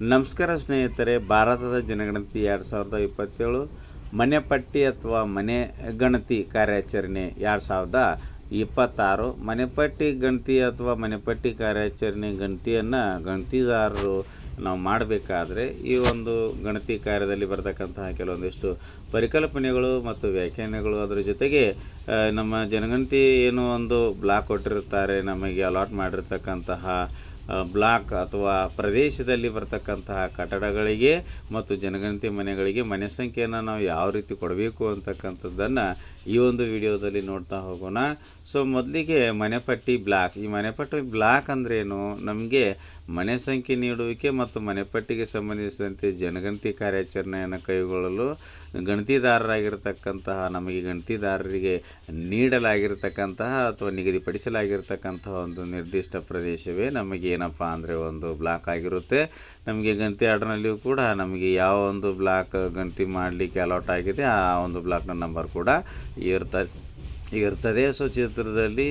ನಮಸ್ಕಾರ ಸ್ನೇಹಿತರೆ, ಭಾರತದ ಜನಗಣತಿ 2027 ಮನೆ ಪಟ್ಟಿ ಅಥವಾ ಮನೆ ಗಣತಿ ಕಾರ್ಯಾಚರಣೆ 2026 ಮನೆಪಟ್ಟಿ ಗಣತಿ ಅಥವಾ ಮನೆಪಟ್ಟಿ ಕಾರ್ಯಾಚರಣೆ ಗಣತಿಯನ್ನು ಗಣತಿದಾರರು ನಾವು ಮಾಡಬೇಕಾದ್ರೆ ಈ ಒಂದು ಗಣತಿ ಕಾರ್ಯದಲ್ಲಿ ಬರ್ತಕ್ಕಂತಹ ಕೆಲವೊಂದಿಷ್ಟು ಪರಿಕಲ್ಪನೆಗಳು ಮತ್ತು ವ್ಯಾಖ್ಯಾನಗಳು, ಅದರ ಜೊತೆಗೆ ನಮ್ಮ ಜನಗಣತಿ ಏನು ಒಂದು ಬ್ಲಾಕ್ ಕೊಟ್ಟಿರುತ್ತಾರೆ, ನಮಗೆ ಅಲಾಟ್ ಮಾಡಿರ್ತಕ್ಕಂತಹ ಬ್ಲಾಕ್ ಅಥವಾ ಪ್ರದೇಶದಲ್ಲಿ ಬರ್ತಕ್ಕಂತಹ ಕಟ್ಟಡಗಳಿಗೆ ಮತ್ತು ಜನಗಣತಿ ಮನೆಗಳಿಗೆ ಮನೆ ಸಂಖ್ಯೆಯನ್ನು ನಾವು ಯಾವ ರೀತಿ ಕೊಡಬೇಕು ಅಂತಕ್ಕಂಥದ್ದನ್ನು ಈ ಒಂದು ವಿಡಿಯೋದಲ್ಲಿ ನೋಡ್ತಾ ಹೋಗೋಣ. ಸೊ ಮೊದಲಿಗೆ ಮನೆಪಟ್ಟಿ ಬ್ಲಾಕ್. ಈ ಮನೆಪಟ್ಟಿ ಬ್ಲಾಕ್ ಅಂದ್ರೇನು? ನಮಗೆ ಮನೆ ಸಂಖ್ಯೆ ನೀಡುವಿಕೆ ಮತ್ತು ಮನೆಪಟ್ಟಿಗೆ ಸಂಬಂಧಿಸಿದಂತೆ ಜನಗಣತಿ ಕಾರ್ಯಾಚರಣೆಯನ್ನು ಕೈಗೊಳ್ಳಲು ಗಣತಿದಾರರಾಗಿರ್ತಕ್ಕಂತಹ ನಮಗೆ ಗಣತಿದಾರರಿಗೆ ನೀಡಲಾಗಿರ್ತಕ್ಕಂತಹ ಅಥವಾ ನಿಗದಿಪಡಿಸಲಾಗಿರ್ತಕ್ಕಂತಹ ಒಂದು ನಿರ್ದಿಷ್ಟ ಪ್ರದೇಶವೇ ನಮಗೆ ಏನಪ್ಪ ಅಂದರೆ ಒಂದು ಬ್ಲಾಕ್ ಆಗಿರುತ್ತೆ. ನಮಗೆ ಗಣತಿ ಆರ್ಡರ್ನಲ್ಲಿಯೂ ಕೂಡ ನಮಗೆ ಯಾವ ಒಂದು ಬ್ಲಾಕ್ ಗಣತಿ ಮಾಡಲಿಕ್ಕೆ ಅಲಾಟ್ ಆಗಿದೆ ಆ ಒಂದು ಬ್ಲಾಕ್ನ ನಂಬರ್ ಕೂಡ ಇರ್ತದೆ. ಸೊ ಚಿತ್ರದಲ್ಲಿ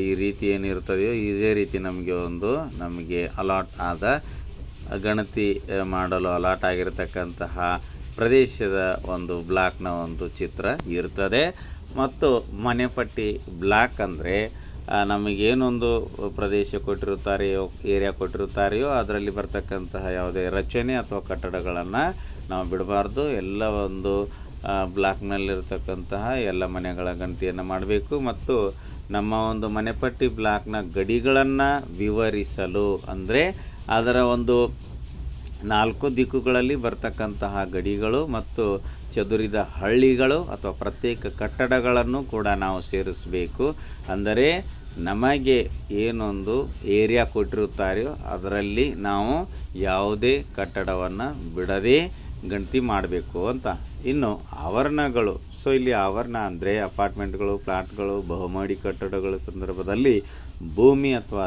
ಈ ರೀತಿ ಏನಿರ್ತದೆಯೋ ಇದೇ ರೀತಿ ನಮಗೆ ಅಲಾಟ್ ಆದ ಗಣತಿ ಮಾಡಲು ಅಲಾಟ್ ಆಗಿರತಕ್ಕಂತಹ ಪ್ರದೇಶದ ಒಂದು ಬ್ಲಾಕ್ನ ಒಂದು ಚಿತ್ರ ಇರ್ತದೆ. ಮತ್ತು ಮನೆಪಟ್ಟಿ ಬ್ಲಾಕ್ ಅಂದರೆ ನಮಗೇನೊಂದು ಪ್ರದೇಶ ಕೊಟ್ಟಿರುತ್ತಾರೆಯೋ, ಏರಿಯಾ ಕೊಟ್ಟಿರುತ್ತಾರೆಯೋ ಅದರಲ್ಲಿ ಬರ್ತಕ್ಕಂತಹ ಯಾವುದೇ ರಚನೆ ಅಥವಾ ಕಟ್ಟಡಗಳನ್ನು ನಾವು ಬಿಡಬಾರ್ದು. ಎಲ್ಲ ಒಂದು ಬ್ಲಾಕ್ನಲ್ಲಿರ್ತಕ್ಕಂತಹ ಎಲ್ಲ ಮನೆಗಳ ಗಣತಿಯನ್ನು ಮಾಡಬೇಕು. ಮತ್ತು ನಮ್ಮ ಒಂದು ಮನೆಪಟ್ಟಿ ಬ್ಲಾಕ್ನ ಗಡಿಗಳನ್ನು ವಿವರಿಸಲು ಅಂದರೆ ಅದರ ಒಂದು 4 ದಿಕ್ಕುಗಳಲ್ಲಿ ಬರ್ತಕ್ಕಂತಹ ಗಡಿಗಳು ಮತ್ತು ಚದುರಿದ ಹಳ್ಳಿಗಳು ಅಥವಾ ಪ್ರತ್ಯೇಕ ಕಟ್ಟಡಗಳನ್ನು ಕೂಡ ನಾವು ಸೇರಿಸಬೇಕು. ಅಂದರೆ ನಮಗೆ ಏನೊಂದು ಏರಿಯಾ ಕೊಟ್ಟಿರುತ್ತಾರೆಯೋ ಅದರಲ್ಲಿ ನಾವು ಯಾವುದೇ ಕಟ್ಟಡವನ್ನು ಬಿಡದೆ ಗಣತಿ ಮಾಡಬೇಕು ಅಂತ. ಇನ್ನು ಆವರಣಗಳು. ಸೊ ಇಲ್ಲಿ ಆವರಣ ಅಂದರೆ ಅಪಾರ್ಟ್ಮೆಂಟ್ಗಳು, ಪ್ಲಾಟ್ಗಳು, ಬಹುಮಹಡಿ ಕಟ್ಟಡಗಳ ಸಂದರ್ಭದಲ್ಲಿ ಭೂಮಿ ಅಥವಾ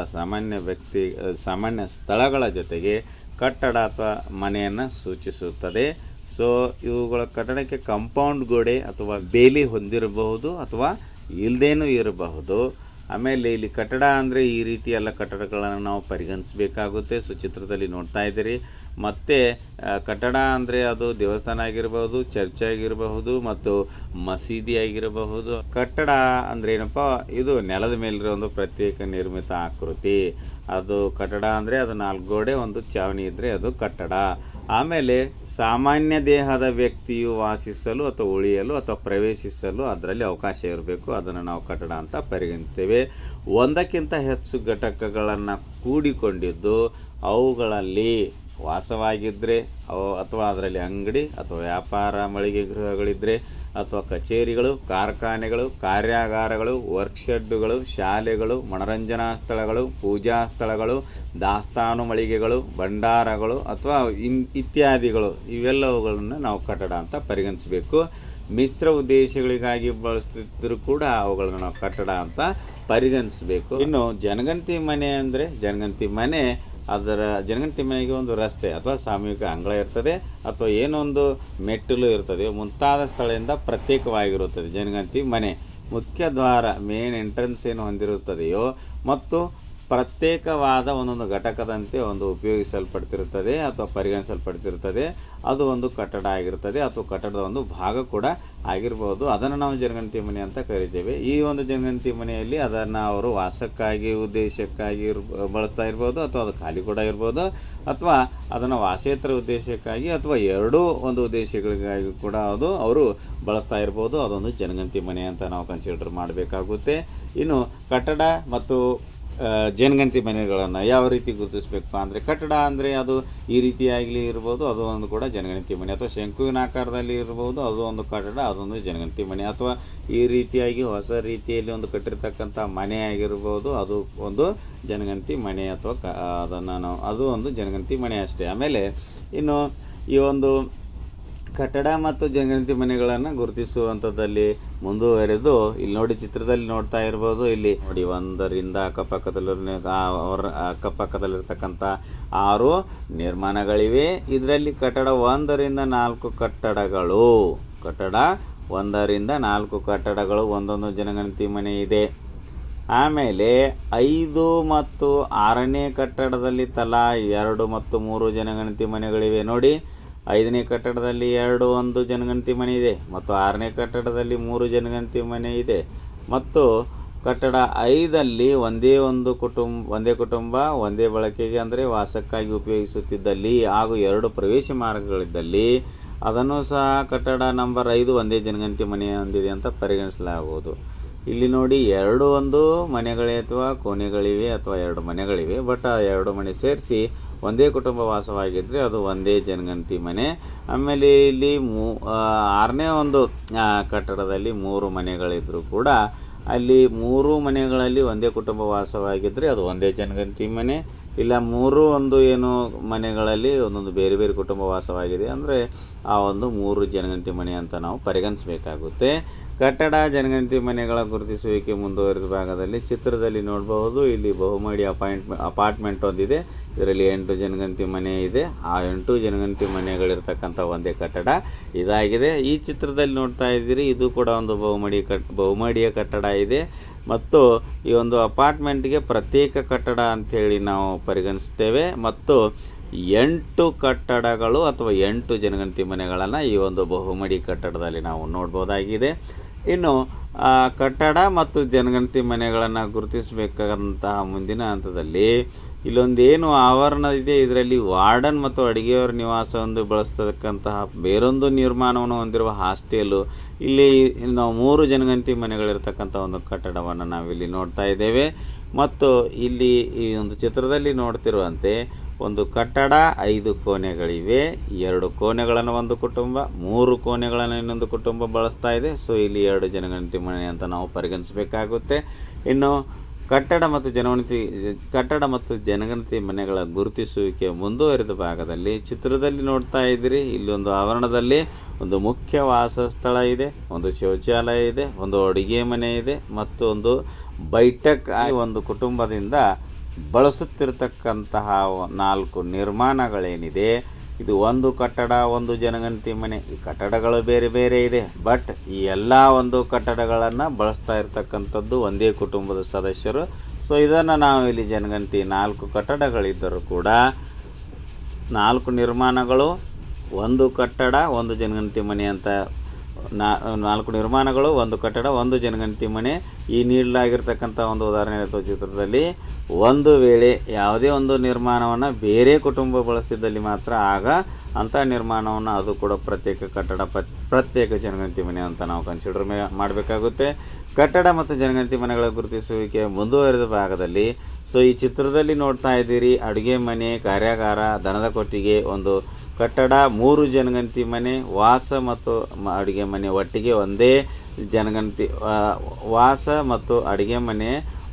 ಸಾಮಾನ್ಯ ಸ್ಥಳಗಳ ಜೊತೆಗೆ ಕಟ್ಟಡ ಅಥವಾ ಮನೆಯನ್ನು ಸೂಚಿಸುತ್ತದೆ. ಸೊ ಇವುಗಳ ಕಟ್ಟಡಕ್ಕೆ ಕಾಂಪೌಂಡ್ ಗೋಡೆ ಅಥವಾ ಬೇಲಿ ಹೊಂದಿರಬಹುದು ಅಥವಾ ಇಲ್ಲದೇನೂ ಇರಬಹುದು. ಆಮೇಲೆ ಇಲ್ಲಿ ಕಟ್ಟಡ ಅಂದರೆ ಈ ರೀತಿ ಎಲ್ಲ ಕಟ್ಟಡಗಳನ್ನು ನಾವು ಪರಿಗಣಿಸಬೇಕಾಗುತ್ತೆ. ಸೊ ಚಿತ್ರದಲ್ಲಿ ನೋಡ್ತಾ ಇದ್ದೀರಿ. ಮತ್ತು ಕಟ್ಟಡ ಅಂದರೆ ಅದು ದೇವಸ್ಥಾನ ಆಗಿರಬಹುದು, ಚರ್ಚ್ ಆಗಿರಬಹುದು ಮತ್ತು ಮಸೀದಿ ಆಗಿರಬಹುದು. ಕಟ್ಟಡ ಅಂದರೆ ಏನಪ್ಪ, ಇದು ನೆಲದ ಮೇಲಿರೋ ಒಂದು ಪ್ರತ್ಯೇಕ ನಿರ್ಮಿತ ಆಕೃತಿ. ಅದು ಕಟ್ಟಡ ಅಂದರೆ ಅದು 4 ಗೋಡೆ, ಒಂದು ಚಾವಣಿ ಇದ್ದರೆ ಅದು ಕಟ್ಟಡ. ಆಮೇಲೆ ಸಾಮಾನ್ಯ ದೇಹದ ವ್ಯಕ್ತಿಯು ವಾಸಿಸಲು ಅಥವಾ ಉಳಿಯಲು ಅಥವಾ ಪ್ರವೇಶಿಸಲು ಅದರಲ್ಲಿ ಅವಕಾಶ ಇರಬೇಕು, ಅದನ್ನು ನಾವು ಕಟ್ಟಡ ಅಂತ ಪರಿಗಣಿಸ್ತೇವೆ. ಒಂದಕ್ಕಿಂತ ಹೆಚ್ಚು ಘಟಕಗಳನ್ನು ಕೂಡಿಕೊಂಡಿದ್ದು ಅವುಗಳಲ್ಲಿ ವಾಸವಾಗಿದ್ದರೆ ಅಥವಾ ಅದರಲ್ಲಿ ಅಂಗಡಿ ಅಥವಾ ವ್ಯಾಪಾರ ಮಳಿಗೆ ಗೃಹಗಳಿದ್ದರೆ ಅಥವಾ ಕಚೇರಿಗಳು, ಕಾರ್ಖಾನೆಗಳು, ಕಾರ್ಯಾಗಾರಗಳು, ವರ್ಕ್ಶೆಡ್ಡುಗಳು, ಶಾಲೆಗಳು, ಮನರಂಜನಾ ಸ್ಥಳಗಳು, ಪೂಜಾ ಸ್ಥಳಗಳು, ದಾಸ್ತಾನು ಮಳಿಗೆಗಳು, ಭಂಡಾರಗಳು ಅಥವಾ ಇತ್ಯಾದಿಗಳು, ಇವೆಲ್ಲವುಗಳನ್ನು ನಾವು ಕಟ್ಟಡ ಅಂತ ಪರಿಗಣಿಸಬೇಕು. ಮಿಶ್ರ ಉದ್ದೇಶಗಳಿಗಾಗಿ ಬಳಸ್ತಿದ್ದರೂ ಕೂಡ ಅವುಗಳನ್ನು ನಾವು ಕಟ್ಟಡ ಅಂತ ಪರಿಗಣಿಸಬೇಕು. ಇನ್ನು ಜನಗಣತಿ ಮನೆ ಅಂದರೆ ಜನಗಣತಿ ಮನೆ, ಅದರ ಜನಗಣತಿ ಮನೆಗೆ ಒಂದು ರಸ್ತೆ ಅಥವಾ ಸಾಮೂಹಿಕ ಅಂಗಳ ಇರ್ತದೆ ಅಥವಾ ಏನೊಂದು ಮೆಟ್ಟಿಲು ಇರ್ತದೆ, ಮುಂತಾದ ಸ್ಥಳದಿಂದ ಪ್ರತ್ಯೇಕವಾಗಿರುತ್ತದೆ ಜನಗಣತಿ ಮನೆ. ಮುಖ್ಯ ದ್ವಾರ, ಮೇನ್ ಎಂಟ್ರೆನ್ಸ್ ಏನು ಹೊಂದಿರುತ್ತದೆಯೋ ಮತ್ತು ಪ್ರತ್ಯೇಕವಾದ ಒಂದೊಂದು ಘಟಕದಂತೆ ಒಂದು ಉಪಯೋಗಿಸಲ್ಪಡ್ತಿರುತ್ತದೆ ಅಥವಾ ಪರಿಗಣಿಸಲ್ಪಡ್ತಿರುತ್ತದೆ. ಅದು ಒಂದು ಕಟ್ಟಡ ಆಗಿರ್ತದೆ ಅಥವಾ ಕಟ್ಟಡದ ಒಂದು ಭಾಗ ಕೂಡ ಆಗಿರ್ಬೋದು. ಅದನ್ನು ನಾವು ಜನಗಣತಿ ಮನೆ ಅಂತ ಕರಿತೇವೆ. ಈ ಒಂದು ಜನಗಣತಿ ಮನೆಯಲ್ಲಿ ಅದನ್ನು ಅವರು ವಾಸಕ್ಕಾಗಿ ಉದ್ದೇಶಕ್ಕಾಗಿ ಬಳಸ್ತಾ ಇರ್ಬೋದು ಅಥವಾ ಅದು ಖಾಲಿ ಕೂಡ ಇರ್ಬೋದು ಅಥವಾ ಅದನ್ನು ವಾಸೇತರ ಉದ್ದೇಶಕ್ಕಾಗಿ ಅಥವಾ ಎರಡೂ ಒಂದು ಉದ್ದೇಶಗಳಿಗಾಗಿ ಕೂಡ ಅವರು ಬಳಸ್ತಾ ಇರ್ಬೋದು. ಅದೊಂದು ಜನಗಣತಿ ಮನೆ ಅಂತ ನಾವು ಕನ್ಸಿಡರ್ ಮಾಡಬೇಕಾಗುತ್ತೆ. ಇನ್ನು ಕಟ್ಟಡ ಮತ್ತು ಜನಗಣತಿ ಮನೆಗಳನ್ನು ಯಾವ ರೀತಿ ಗುರುತಿಸಬೇಕು ಅಂದರೆ, ಕಟ್ಟಡ ಅಂದರೆ ಅದು ಈ ರೀತಿಯಾಗಲಿ ಇರ್ಬೋದು, ಅದು ಒಂದು ಕೂಡ ಜನಗಣತಿ ಮನೆ. ಅಥವಾ ಶಂಕುವಿನ ಆಕಾರದಲ್ಲಿ ಇರ್ಬೋದು, ಅದು ಒಂದು ಕಟ್ಟಡ, ಅದೊಂದು ಜನಗಣತಿ ಮನೆ. ಅಥವಾ ಈ ರೀತಿಯಾಗಿ ಹೊಸ ರೀತಿಯಲ್ಲಿ ಒಂದು ಕಟ್ಟಿರ್ತಕ್ಕಂಥ ಮನೆ ಆಗಿರ್ಬೋದು, ಅದು ಒಂದು ಜನಗಣತಿ ಮನೆ ಅಥವಾ ಅದು ಒಂದು ಜನಗಣತಿ ಮನೆ ಅಷ್ಟೇ. ಆಮೇಲೆ ಇನ್ನು ಈ ಒಂದು ಕಟ್ಟಡ ಮತ್ತು ಜನಗಣತಿ ಮನೆಗಳನ್ನು ಗುರುತಿಸುವಂಥದ್ದಲ್ಲಿ ಮುಂದುವರೆದು ಇಲ್ಲಿ ನೋಡಿ, ಚಿತ್ರದಲ್ಲಿ ನೋಡ್ತಾ ಇರ್ಬೋದು. ಇಲ್ಲಿ ನೋಡಿ, ಒಂದರಿಂದ ಅಕ್ಕಪಕ್ಕದಲ್ಲಿರ್ತಕ್ಕಂಥ 6 ನಿರ್ಮಾಣಗಳಿವೆ. ಇದರಲ್ಲಿ ಕಟ್ಟಡ 1ರಿಂದ 4 ಕಟ್ಟಡ 1ರಿಂದ 4 ಕಟ್ಟಡಗಳು ಒಂದೊಂದು ಜನಗಣತಿ ಮನೆ ಇದೆ. ಆಮೇಲೆ 5 ಮತ್ತು 6ನೇ ಕಟ್ಟಡದಲ್ಲಿ ತಲಾ 2 ಮತ್ತು 3 ಜನಗಣತಿ ಮನೆಗಳಿವೆ. ನೋಡಿ, 5ನೇ ಕಟ್ಟಡದಲ್ಲಿ 1 ಜನಗಣತಿ ಮನೆ ಇದೆ ಮತ್ತು 6ನೇ ಕಟ್ಟಡದಲ್ಲಿ 3 ಜನಗಣತಿ ಮನೆ ಇದೆ. ಮತ್ತು ಕಟ್ಟಡ 5ಅಲ್ಲಿ ಒಂದೇ ಕುಟುಂಬ ಒಂದೇ ಬಳಕೆಗೆ ಅಂದರೆ ವಾಸಕ್ಕಾಗಿ ಉಪಯೋಗಿಸುತ್ತಿದ್ದಲ್ಲಿ ಹಾಗೂ 2 ಪ್ರವೇಶ ಮಾರ್ಗಗಳಿದ್ದಲ್ಲಿ ಅದನ್ನು ಸಹ ಕಟ್ಟಡ ನಂಬರ್ 5 ಒಂದೇ ಜನಗಣತಿ ಮನೆ ಹೊಂದಿದೆ ಅಂತ ಪರಿಗಣಿಸಲಾಗುವುದು. ಇಲ್ಲಿ ನೋಡಿ, 2 ಮನೆಗಳೇ ಅಥವಾ ಕೋಣೆಗಳಿವೆ ಅಥವಾ 2 ಮನೆಗಳಿವೆ. ಬಟ್ ಆ 2 ಮನೆ ಸೇರಿಸಿ ಒಂದೇ ಕುಟುಂಬ ವಾಸವಾಗಿದ್ದರೆ ಅದು ಒಂದೇ ಜನಗಣತಿ ಮನೆ. ಆಮೇಲೆ ಇಲ್ಲಿ 6ನೇ ಕಟ್ಟಡದಲ್ಲಿ 3 ಮನೆಗಳಿದ್ದರೂ ಕೂಡ ಅಲ್ಲಿ 3 ಮನೆಗಳಲ್ಲಿ ಒಂದೇ ಕುಟುಂಬ ವಾಸವಾಗಿದ್ದರೆ ಅದು ಒಂದೇ ಜನಗಣತಿ ಮನೆ. ಇಲ್ಲ 3 ಮನೆಗಳಲ್ಲಿ ಒಂದೊಂದು ಬೇರೆ ಬೇರೆ ಕುಟುಂಬ ವಾಸವಾಗಿದೆ ಅಂದರೆ ಆ 3 ಜನಗಣತಿ ಮನೆ ಅಂತ ನಾವು ಪರಿಗಣಿಸಬೇಕಾಗುತ್ತೆ. ಕಟ್ಟಡ ಜನಗಣತಿ ಮನೆಗಳ ಗುರುತಿಸುವಿಕೆ ಮುಂದುವರಿದ ಭಾಗದಲ್ಲಿ ಚಿತ್ರದಲ್ಲಿ ನೋಡಬಹುದು. ಇಲ್ಲಿ ಬಹುಮಹಡಿ ಅಪಾರ್ಟ್ಮೆಂಟ್ ಒಂದಿದೆ. ಇದರಲ್ಲಿ 8 ಜನಗಣತಿ ಮನೆ ಇದೆ. ಆ 8 ಜನಗಣತಿ ಮನೆಗಳಿರ್ತಕ್ಕಂಥ ಒಂದೇ ಕಟ್ಟಡ ಇದಾಗಿದೆ. ಈ ಚಿತ್ರದಲ್ಲಿ ನೋಡ್ತಾ ಇದ್ದೀರಿ, ಇದು ಕೂಡ ಒಂದು ಬಹುಮಹಡಿಯ ಕಟ್ಟಡ ಇದೆ ಮತ್ತು ಈ ಒಂದು ಅಪಾರ್ಟ್ಮೆಂಟ್ಗೆ ಪ್ರತ್ಯೇಕ ಕಟ್ಟಡ ಅಂಥೇಳಿ ನಾವು ಪರಿಗಣಿಸ್ತೇವೆ. ಮತ್ತು 8 ಕಟ್ಟಡಗಳು ಅಥವಾ 8 ಜನಗಣತಿ ಮನೆಗಳನ್ನು ಈ ಒಂದು ಬಹುಮಹಡಿ ಕಟ್ಟಡದಲ್ಲಿ ನಾವು ನೋಡ್ಬೋದಾಗಿದೆ. ಇನ್ನು ಕಟ್ಟಡ ಮತ್ತು ಜನಗಣತಿ ಮನೆಗಳನ್ನು ಗುರುತಿಸಬೇಕಾದಂತಹ ಮುಂದಿನ ಹಂತದಲ್ಲಿ ಇಲ್ಲೊಂದೇನು ಆವರಣ ಇದೆ, ಇದರಲ್ಲಿ ವಾರ್ಡನ್ ಮತ್ತು ಅಡುಗೆಯವರ ನಿವಾಸ ಬಳಸ್ತಕ್ಕಂತಹ ಬೇರೊಂದು ನಿರ್ಮಾಣವನ್ನು ಹೊಂದಿರುವ ಹಾಸ್ಟೆಲು, ಇಲ್ಲಿ ನಾವು 3 ಜನಗಣತಿ ಮನೆಗಳಿರ್ತಕ್ಕಂಥ ಒಂದು ಕಟ್ಟಡವನ್ನು ನಾವಿಲ್ಲಿ ನೋಡ್ತಾ ಇದ್ದೇವೆ. ಮತ್ತು ಇಲ್ಲಿ ಈ ಒಂದು ಚಿತ್ರದಲ್ಲಿ ನೋಡ್ತಿರುವಂತೆ ಒಂದು ಕಟ್ಟಡ 5 ಕೋಣೆಗಳಿವೆ. 2 ಕೋಣೆಗಳನ್ನು ಒಂದು ಕುಟುಂಬ, 3 ಕೋಣೆಗಳನ್ನು ಇನ್ನೊಂದು ಕುಟುಂಬ ಬಳಸ್ತಾ ಇದೆ. ಸೊ ಇಲ್ಲಿ 2 ಜನಗಣತಿ ಮನೆ ಅಂತ ನಾವು ಪರಿಗಣಿಸಬೇಕಾಗುತ್ತೆ. ಇನ್ನು ಕಟ್ಟಡ ಮತ್ತು ಜನಗಣತಿ ಮನೆಗಳ ಗುರುತಿಸುವಿಕೆ ಮುಂದುವರಿದ ಭಾಗದಲ್ಲಿ ಚಿತ್ರದಲ್ಲಿ ನೋಡ್ತಾ ಇದ್ದೀರಿ, ಇಲ್ಲೊಂದು ಆವರಣದಲ್ಲಿ ಒಂದು ಮುಖ್ಯ ವಾಸಸ್ಥಳ ಇದೆ, ಒಂದು ಶೌಚಾಲಯ ಇದೆ, ಒಂದು ಅಡುಗೆ ಮನೆ ಇದೆ ಮತ್ತು ಒಂದು ಬೈಠಕ್ ಒಂದು ಕುಟುಂಬದಿಂದ ಬಳಸುತ್ತಿರತಕ್ಕಂತಹ 4 ನಿರ್ಮಾಣಗಳೇನಿದೆ, ಇದು ಒಂದು ಕಟ್ಟಡ, ಒಂದು ಜನಗಣತಿ ಮನೆ. ಈ ಕಟ್ಟಡಗಳು ಬೇರೆ ಬೇರೆ ಇದೆ, ಬಟ್ ಈ ಎಲ್ಲ ಕಟ್ಟಡಗಳನ್ನು ಬಳಸ್ತಾ ಇರ್ತಕ್ಕಂಥದ್ದು ಒಂದೇ ಕುಟುಂಬದ ಸದಸ್ಯರು. ಸೊ ಇದನ್ನು ನಾವು ಇಲ್ಲಿ ಜನಗಣತಿ 4 ಕಟ್ಟಡಗಳಿದ್ದರೂ ಕೂಡ 4 ನಿರ್ಮಾಣಗಳು, ಒಂದು ಕಟ್ಟಡ, ಒಂದು ಜನಗಣತಿ ಮನೆ ಅಂತ 4 ನಿರ್ಮಾಣಗಳು, ಒಂದು ಕಟ್ಟಡ, ಒಂದು ಜನಗಣತಿ ಮನೆ. ಈ ನೀಡಲಾಗಿರ್ತಕ್ಕಂಥ ಒಂದು ಉದಾಹರಣೆ ಅಥವಾ ಚಿತ್ರದಲ್ಲಿ ಒಂದು ವೇಳೆ ಯಾವುದೇ ಒಂದು ನಿರ್ಮಾಣವನ್ನು ಬೇರೆ ಕುಟುಂಬ ಬಳಸಿದ್ದಲ್ಲಿ ಮಾತ್ರ ಆಗ ಅಂಥ ನಿರ್ಮಾಣವನ್ನು ಅದು ಕೂಡ ಪ್ರತ್ಯೇಕ ಕಟ್ಟಡ, ಪ್ರತ್ಯೇಕ ಜನಗಣತಿ ಮನೆ ಅಂತ ನಾವು ಕನ್ಸಿಡರ್ ಮಾಡಬೇಕಾಗುತ್ತೆ. ಕಟ್ಟಡ ಮತ್ತು ಜನಗಣತಿ ಮನೆಗಳ ಗುರುತಿಸುವಿಕೆ ಮುಂದುವರಿದ ಭಾಗದಲ್ಲಿ ಸೊ ಈ ಚಿತ್ರದಲ್ಲಿ ನೋಡ್ತಾ ಇದ್ದೀರಿ, ಅಡುಗೆ ಮನೆ, ಕಾರ್ಯಾಗಾರ, ದನದ ಕೊಟ್ಟಿಗೆ, ಒಂದು ಕಟ್ಟಡ, 3 ಜನಗಣತಿ ಮನೆ, ವಾಸ ಮತ್ತು ಅಡುಗೆ ಮನೆ ಒಟ್ಟಿಗೆ ಒಂದೇ ಜನಗಣತಿ, ವಾಸ ಮತ್ತು ಅಡುಗೆ ಮನೆ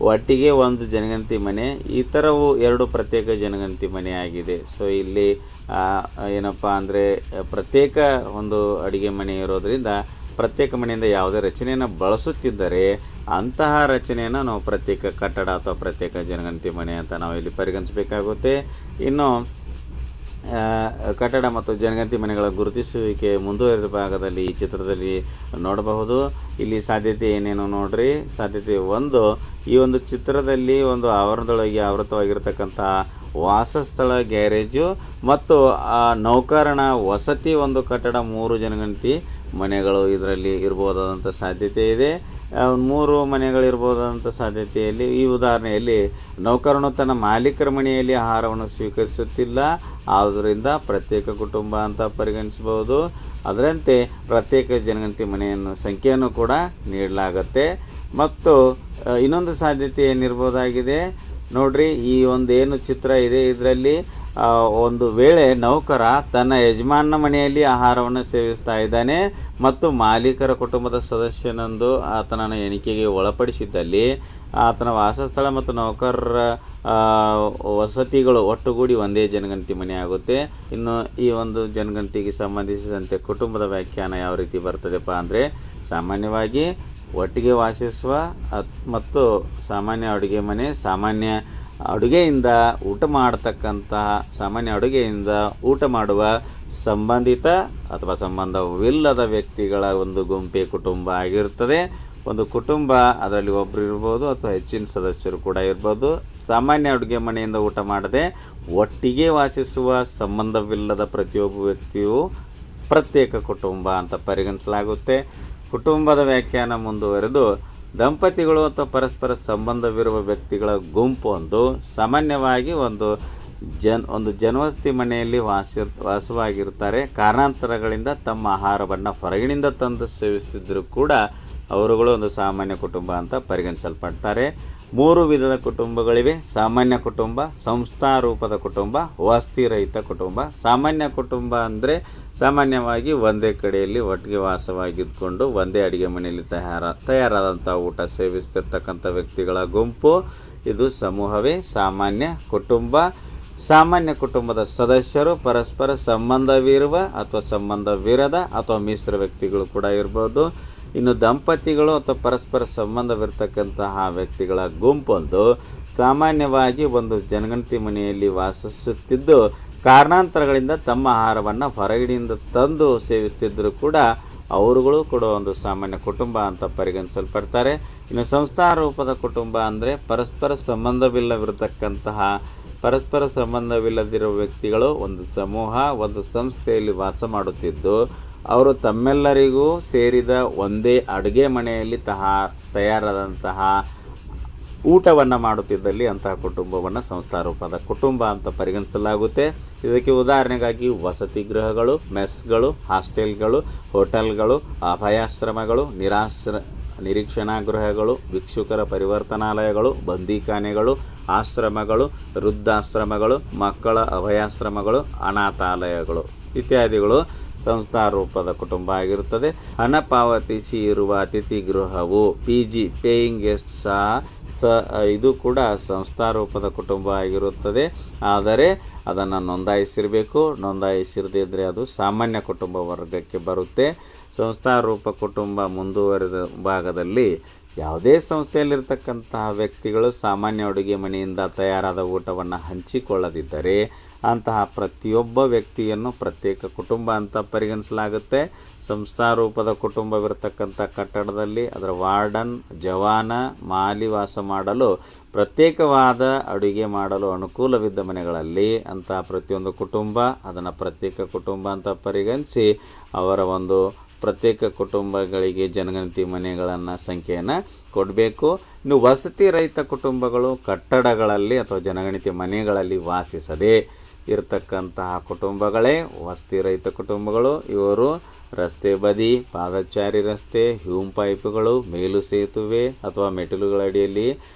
ಒಟ್ಟಿಗೆ ಒಂದು ಜನಗಣತಿ ಮನೆ. ಈ ಥರವು 2 ಪ್ರತ್ಯೇಕ ಜನಗಣತಿ ಮನೆ ಆಗಿದೆ. ಸೊ ಇಲ್ಲಿ ಏನಪ್ಪ ಅಂದರೆ ಪ್ರತ್ಯೇಕ ಒಂದು ಅಡುಗೆ ಮನೆ ಇರೋದರಿಂದ ಪ್ರತ್ಯೇಕ ಮನೆಯಿಂದ ಯಾವುದೇ ರಚನೆಯನ್ನು ಬಳಸುತ್ತಿದ್ದರೆ ಅಂತಹ ರಚನೆಯನ್ನು ನಾವು ಪ್ರತ್ಯೇಕ ಕಟ್ಟಡ ಅಥವಾ ಪ್ರತ್ಯೇಕ ಜನಗಣತಿ ಮನೆ ಅಂತ ನಾವು ಇಲ್ಲಿ ಪರಿಗಣಿಸಬೇಕಾಗುತ್ತೆ. ಇನ್ನು ಕಟ್ಟಡ ಮತ್ತು ಜನಗಣತಿ ಮನೆಗಳ ಗುರುತಿಸುವಿಕೆ ಮುಂದುವರಿದ ಭಾಗದಲ್ಲಿ ಈ ಚಿತ್ರದಲ್ಲಿ ನೋಡಬಹುದು. ಇಲ್ಲಿ ಸಾಧ್ಯತೆ ಏನೇನು ನೋಡ್ರಿ. ಸಾಧ್ಯತೆ 1, ಈ ಒಂದು ಚಿತ್ರದಲ್ಲಿ ಒಂದು ಆವರಣದೊಳಗೆ ಆವೃತವಾಗಿರ್ತಕ್ಕಂಥ ವಾಸಸ್ಥಳ, ಗ್ಯಾರೇಜು ಮತ್ತು ನೌಕರನ ವಸತಿ ಒಂದು ಕಟ್ಟಡ, 3 ಜನಗಣತಿ ಮನೆಗಳು ಇದರಲ್ಲಿ ಇರ್ಬೋದಾದಂಥ ಸಾಧ್ಯತೆ ಇದೆ. 3 ಮನೆಗಳಿರ್ಬೋದಾದಂಥ ಸಾಧ್ಯತೆಯಲ್ಲಿ ಈ ಉದಾಹರಣೆಯಲ್ಲಿ ನೌಕರನು ತನ್ನ ಮಾಲೀಕರ ಮನೆಯಲ್ಲಿ ಆಹಾರವನ್ನು ಸ್ವೀಕರಿಸುತ್ತಿಲ್ಲ, ಆದ್ದರಿಂದ ಪ್ರತ್ಯೇಕ ಕುಟುಂಬ ಅಂತ ಪರಿಗಣಿಸಬಹುದು. ಅದರಂತೆ ಪ್ರತ್ಯೇಕ ಜನಗಣತಿ ಮನೆಯನ್ನು ಸಂಖ್ಯೆಯನ್ನು ಕೂಡ ನೀಡಲಾಗುತ್ತೆ. ಮತ್ತು ಇನ್ನೊಂದು ಸಾಧ್ಯತೆ ಏನಿರ್ಬೋದಾಗಿದೆ ನೋಡ್ರಿ, ಈ ಏನು ಚಿತ್ರ ಇದೆ ಇದರಲ್ಲಿ ಒಂದು ವೇಳೆ ನೌಕರ ತನ್ನ ಯಜಮಾನನ ಮನೆಯಲ್ಲಿ ಆಹಾರವನ್ನು ಸೇವಿಸ್ತಾ ಇದ್ದಾನೆ ಮತ್ತು ಮಾಲೀಕರ ಕುಟುಂಬದ ಸದಸ್ಯನೊಂದು ಆತನನ್ನು ಎಣಿಕೆಗೆ ಒಳಪಡಿಸಿದ್ದಲ್ಲಿ ಆತನ ವಾಸಸ್ಥಳ ಮತ್ತು ನೌಕರರ ವಸತಿಗಳು ಒಟ್ಟುಗೂಡಿ ಒಂದೇ ಜನಗಣತಿ ಮನೆ ಆಗುತ್ತೆ. ಇನ್ನು ಈ ಒಂದು ಜನಗಣತಿಗೆ ಸಂಬಂಧಿಸಿದಂತೆ ಕುಟುಂಬದ ವ್ಯಾಖ್ಯಾನ ಯಾವ ರೀತಿ ಬರ್ತದೆಪ್ಪ ಅಂದರೆ, ಸಾಮಾನ್ಯವಾಗಿ ಒಟ್ಟಿಗೆ ವಾಸಿಸುವ ಮತ್ತು ಸಾಮಾನ್ಯ ಅಡುಗೆ ಮನೆ, ಸಾಮಾನ್ಯ ಅಡುಗೆಯಿಂದ ಊಟ ಮಾಡುವ ಸಂಬಂಧಿತ ಅಥವಾ ಸಂಬಂಧವಿಲ್ಲದ ವ್ಯಕ್ತಿಗಳ ಒಂದು ಗುಂಪೆ ಕುಟುಂಬ ಆಗಿರುತ್ತದೆ. ಒಂದು ಕುಟುಂಬ ಅದರಲ್ಲಿ ಒಬ್ಬರು ಇರ್ಬೋದು ಅಥವಾ ಹೆಚ್ಚಿನ ಸದಸ್ಯರು ಕೂಡ ಇರ್ಬೋದು. ಸಾಮಾನ್ಯ ಅಡುಗೆ ಮನೆಯಿಂದ ಊಟ ಮಾಡದೆ ಒಟ್ಟಿಗೆ ವಾಸಿಸುವ ಸಂಬಂಧವಿಲ್ಲದ ಪ್ರತಿಯೊಬ್ಬ ವ್ಯಕ್ತಿಯು ಪ್ರತ್ಯೇಕ ಕುಟುಂಬ ಅಂತ ಪರಿಗಣಿಸಲಾಗುತ್ತೆ. ಕುಟುಂಬದ ವ್ಯಾಖ್ಯಾನ ಮುಂದುವರೆದು ದಂಪತಿಗಳು ಅಥವಾ ಪರಸ್ಪರ ಸಂಬಂಧವಿರುವ ವ್ಯಕ್ತಿಗಳ ಗುಂಪು ಸಾಮಾನ್ಯವಾಗಿ ಒಂದು ಜನವಸತಿ ಮನೆಯಲ್ಲಿ ವಾಸವಾಗಿರ್ತಾರೆ. ಕಾರಣಾಂತರಗಳಿಂದ ತಮ್ಮ ಆಹಾರವನ್ನು ಹೊರಗಿನಿಂದ ತಂದು ಸೇವಿಸ್ತಿದ್ದರೂ ಕೂಡ ಅವರುಗಳು ಒಂದು ಸಾಮಾನ್ಯ ಕುಟುಂಬ ಅಂತ ಪರಿಗಣಿಸಲ್ಪಡ್ತಾರೆ. 3 ವಿಧದ ಕುಟುಂಬಗಳಿವೆ: ಸಾಮಾನ್ಯ ಕುಟುಂಬ, ಸಂಸ್ಥಾರೂಪದ ಕುಟುಂಬ, ವಸತಿರಹಿತ ಕುಟುಂಬ. ಸಾಮಾನ್ಯ ಕುಟುಂಬ ಅಂದರೆ ಸಾಮಾನ್ಯವಾಗಿ ಒಂದೇ ಕಡೆಯಲ್ಲಿ ಒಟ್ಟಿಗೆ ವಾಸವಾಗಿದ್ದುಕೊಂಡು ಒಂದೇ ಅಡುಗೆ ಮನೆಯಲ್ಲಿ ತಯಾರಾದಂಥ ಊಟ ಸೇವಿಸ್ತಿರ್ತಕ್ಕಂಥ ವ್ಯಕ್ತಿಗಳ ಗುಂಪು, ಇದು ಸಮೂಹವೇ ಸಾಮಾನ್ಯ ಕುಟುಂಬ. ಸಾಮಾನ್ಯ ಕುಟುಂಬದ ಸದಸ್ಯರು ಪರಸ್ಪರ ಸಂಬಂಧವಿರುವ ಅಥವಾ ಸಂಬಂಧವಿರದ ಅಥವಾ ಮಿಶ್ರ ವ್ಯಕ್ತಿಗಳು ಕೂಡ ಇರ್ಬೋದು. ಇನ್ನು ದಂಪತಿಗಳು ಅಥವಾ ಪರಸ್ಪರ ಸಂಬಂಧವಿರ್ತಕ್ಕಂತಹ ವ್ಯಕ್ತಿಗಳ ಗುಂಪೊಂದು ಸಾಮಾನ್ಯವಾಗಿ ಒಂದು ಜನಗಣತಿ ಮನೆಯಲ್ಲಿ ವಾಸಿಸುತ್ತಿದ್ದು ಕಾರಣಾಂತರಗಳಿಂದ ತಮ್ಮ ಆಹಾರವನ್ನು ಹೊರಗಡೆಯಿಂದ ತಂದು ಸೇವಿಸ್ತಿದ್ದರೂ ಕೂಡ ಅವರುಗಳು ಕೂಡ ಒಂದು ಸಾಮಾನ್ಯ ಕುಟುಂಬ ಅಂತ ಪರಿಗಣಿಸಲ್ಪಡ್ತಾರೆ. ಇನ್ನು ಸಂಸ್ಥಾರೂಪದ ಕುಟುಂಬ ಅಂದರೆ ಪರಸ್ಪರ ಸಂಬಂಧವಿಲ್ಲದಿರುವ ವ್ಯಕ್ತಿಗಳು ಒಂದು ಸಮೂಹ, ಒಂದು ಸಂಸ್ಥೆಯಲ್ಲಿ ವಾಸ ಮಾಡುತ್ತಿದ್ದು ಅವರು ತಮ್ಮೆಲ್ಲರಿಗೂ ಸೇರಿದ ಒಂದೇ ಅಡುಗೆ ಮನೆಯಲ್ಲಿ ತಯಾರಾದಂತಹ ಊಟವನ್ನು ಮಾಡುತ್ತಿದ್ದಲ್ಲಿ ಅಂತಹ ಕುಟುಂಬವನ್ನು ಸಂಸ್ಥಾರೂಪದ ಕುಟುಂಬ ಅಂತ ಪರಿಗಣಿಸಲಾಗುತ್ತೆ. ಇದಕ್ಕೆ ಉದಾಹರಣೆಗಾಗಿ ವಸತಿ ಗೃಹಗಳು, ಮೆಸ್ಗಳು, ಹಾಸ್ಟೆಲ್ಗಳು, ಹೋಟೆಲ್ಗಳು, ಅಭಯಾಶ್ರಮಗಳು, ನಿರೀಕ್ಷಣಾ ಗೃಹಗಳು, ಭಿಕ್ಷುಕರ ಪರಿವರ್ತನಾಲಯಗಳು, ಬಂದೀಖಾನೆಗಳು, ಆಶ್ರಮಗಳು, ವೃದ್ಧಾಶ್ರಮಗಳು, ಮಕ್ಕಳ ಅಭಯಾಶ್ರಮಗಳು, ಅನಾಥಾಲಯಗಳು ಇತ್ಯಾದಿಗಳು ಸಂಸ್ಥಾರೂಪದ ಕುಟುಂಬ ಆಗಿರುತ್ತದೆ. ಹಣ ಪಾವತಿಸಿ ಇರುವ ಅತಿಥಿ ಗೃಹವು PG ಪೇಯಿಂಗ್ ಗೆಸ್ಟ್ ಇದು ಕೂಡ ಸಂಸ್ಥಾರೂಪದ ಕುಟುಂಬ ಆಗಿರುತ್ತದೆ. ಆದರೆ ಅದನ್ನು ನೋಂದಾಯಿಸಿರದೇ ಇದ್ದರೆ ಅದು ಸಾಮಾನ್ಯ ಕುಟುಂಬ ವರ್ಗಕ್ಕೆ ಬರುತ್ತೆ. ಸಂಸ್ಥಾರೂಪ ಕುಟುಂಬ ಮುಂದುವರೆದ ಭಾಗದಲ್ಲಿ ಯಾವುದೇ ಸಂಸ್ಥೆಯಲ್ಲಿರ್ತಕ್ಕಂತಹ ವ್ಯಕ್ತಿಗಳು ಸಾಮಾನ್ಯ ಅಡುಗೆ ಮನೆಯಿಂದ ತಯಾರಾದ ಊಟವನ್ನು ಹಂಚಿಕೊಳ್ಳದಿದ್ದರೆ ಅಂತಹ ಪ್ರತಿಯೊಬ್ಬ ವ್ಯಕ್ತಿಯನ್ನು ಪ್ರತ್ಯೇಕ ಕುಟುಂಬ ಅಂತ ಪರಿಗಣಿಸಲಾಗುತ್ತೆ. ಸಂಸ್ಥಾರೂಪದ ಕುಟುಂಬವಿರತಕ್ಕಂಥ ಕಟ್ಟಡದಲ್ಲಿ ಅದರ ವಾರ್ಡನ್, ಜವಾನ, ಮಾಲಿ ವಾಸ ಮಾಡಲು ಪ್ರತ್ಯೇಕವಾದ ಅಡುಗೆ ಮಾಡಲು ಅನುಕೂಲವಿದ್ದ ಮನೆಗಳಲ್ಲಿ ಅಂತಹ ಪ್ರತಿಯೊಂದು ಕುಟುಂಬ ಅದನ್ನು ಪ್ರತ್ಯೇಕ ಕುಟುಂಬ ಅಂತ ಪರಿಗಣಿಸಿ ಅವರ ಒಂದು ಪ್ರತ್ಯೇಕ ಕುಟುಂಬಗಳಿಗೆ ಜನಗಣತಿ ಮನೆಗಳನ್ನು ಸಂಖ್ಯೆಯನ್ನು ಕೊಡಬೇಕು. ಇನ್ನು ವಸತಿ ರಹಿತ ಕುಟುಂಬಗಳು ಕಟ್ಟಡಗಳಲ್ಲಿ ಅಥವಾ ಜನಗಣತಿ ಮನೆಗಳಲ್ಲಿ ವಾಸಿಸದೆ ಇರತಕ್ಕಂತಹ ಕುಟುಂಬಗಳೇ ವಸತಿ ರಹಿತ ಕುಟುಂಬಗಳು. ಇವರು ರಸ್ತೆ ಬದಿ, ಪಾದಚಾರಿ ರಸ್ತೆ, ಹ್ಯೂಮ್ ಪೈಪುಗಳು, ಮೇಲು ಸೇತುವೆ ಅಥವಾ ಮೆಟ್ಟಿಲುಗಳ ಅಡಿಯಲ್ಲಿ